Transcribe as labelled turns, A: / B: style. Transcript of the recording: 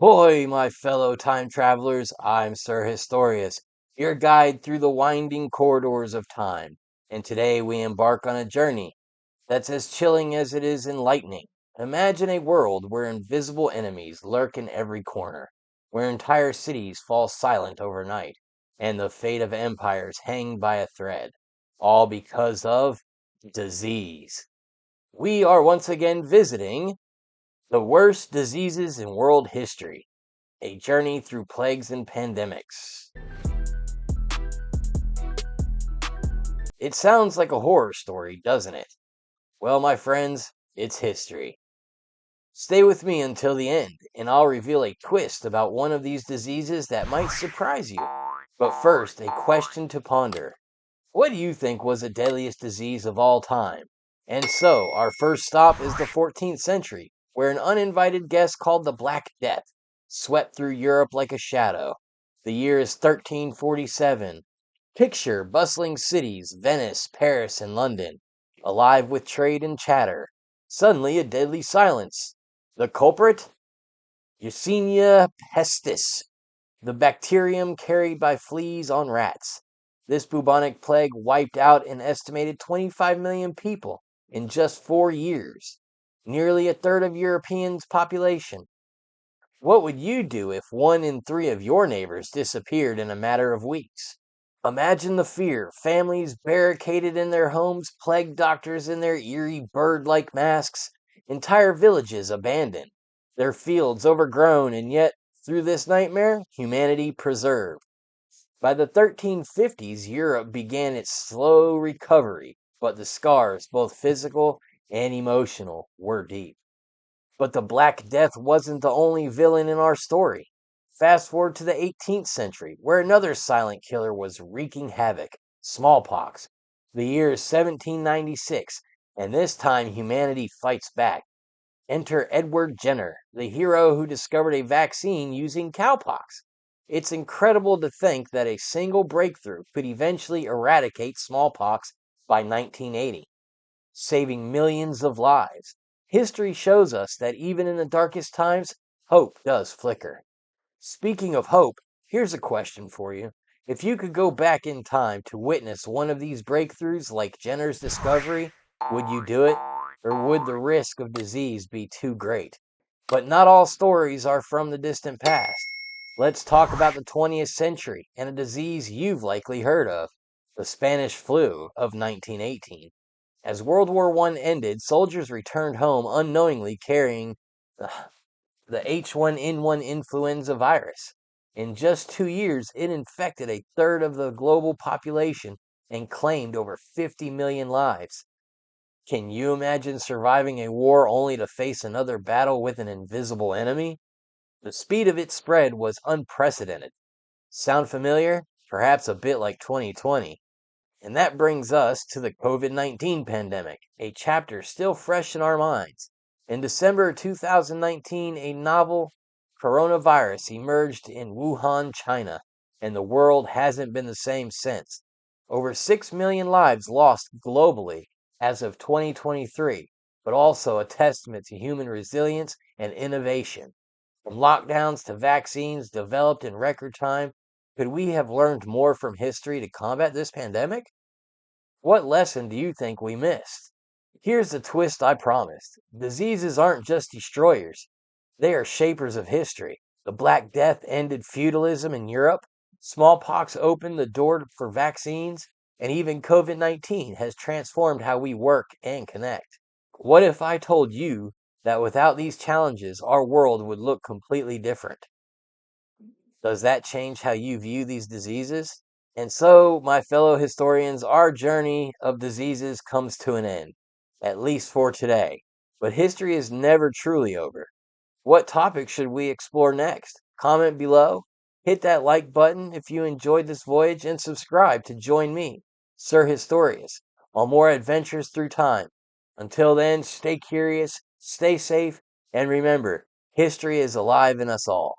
A: Hoy, my fellow time travelers, I'm Sir Historious, your guide through the winding corridors of time. And today we embark on a journey that's as chilling as it is enlightening. Imagine a world where invisible enemies lurk in every corner, where entire cities fall silent overnight, and the fate of empires hang by a thread, all because of disease. We are once again visiting the worst diseases in world history, a journey through plagues and pandemics. It sounds like a horror story, doesn't it? Well, my friends, it's history. Stay with me until the end, and I'll reveal a twist about one of these diseases that might surprise you. But first, a question to ponder. What do you think was the deadliest disease of all time? And so, our first stop is the 14th century, where an uninvited guest called the Black Death swept through Europe like a shadow. The year is 1347. Picture bustling cities, Venice, Paris, and London, alive with trade and chatter. Suddenly, a deadly silence. The culprit? Yersinia pestis, the bacterium carried by fleas on rats. This bubonic plague wiped out an estimated 25 million people in just 4 years, nearly a third of Europeans' population. What would you do if one in three of your neighbors disappeared in a matter of weeks? Imagine the fear, families barricaded in their homes, plague doctors in their eerie bird like masks, entire villages abandoned, their fields overgrown, and yet, through this nightmare, humanity preserved. By the 1350s, Europe began its slow recovery, but the scars, both physical and emotional, were deep. But the Black Death wasn't the only villain in our story. Fast forward to the 18th century, where another silent killer was wreaking havoc, smallpox. The year is 1796, and this time humanity fights back. Enter Edward Jenner, the hero who discovered a vaccine using cowpox. It's incredible to think that a single breakthrough could eventually eradicate smallpox by 1980, saving millions of lives. History shows us that even in the darkest times, hope does flicker. Speaking of hope, here's a question for you. If you could go back in time to witness one of these breakthroughs like Jenner's discovery, would you do it? Or would the risk of disease be too great? But not all stories are from the distant past. Let's talk about the 20th century and a disease you've likely heard of, the Spanish flu of 1918. As World War I ended, soldiers returned home unknowingly carrying the the H1N1 influenza virus. In just 2 years, it infected a third of the global population and claimed over 50 million lives. Can you imagine surviving a war only to face another battle with an invisible enemy? The speed of its spread was unprecedented. Sound familiar? Perhaps a bit like 2020. And that brings us to the COVID 19 pandemic, a chapter still fresh in our minds. In December 2019, a novel coronavirus emerged in Wuhan, China, and the world hasn't been the same since. Over 6 million lives lost globally as of 2023, but also a testament to human resilience and innovation. From lockdowns to vaccines developed in record time, could we have learned more from history to combat this pandemic? What lesson do you think we missed? Here's the twist I promised. Diseases aren't just destroyers, they are shapers of history. The Black Death ended feudalism in Europe, smallpox opened the door for vaccines, and even COVID 19 has transformed how we work and connect. What if I told you that without these challenges, our world would look completely different? Does that change how you view these diseases? And so, my fellow historians, our journey of diseases comes to an end, at least for today. But history is never truly over. What topic should we explore next? Comment below, hit that like button if you enjoyed this voyage, and subscribe to join me, Sir Historious, on more adventures through time. Until then, stay curious, stay safe, and remember, history is alive in us all.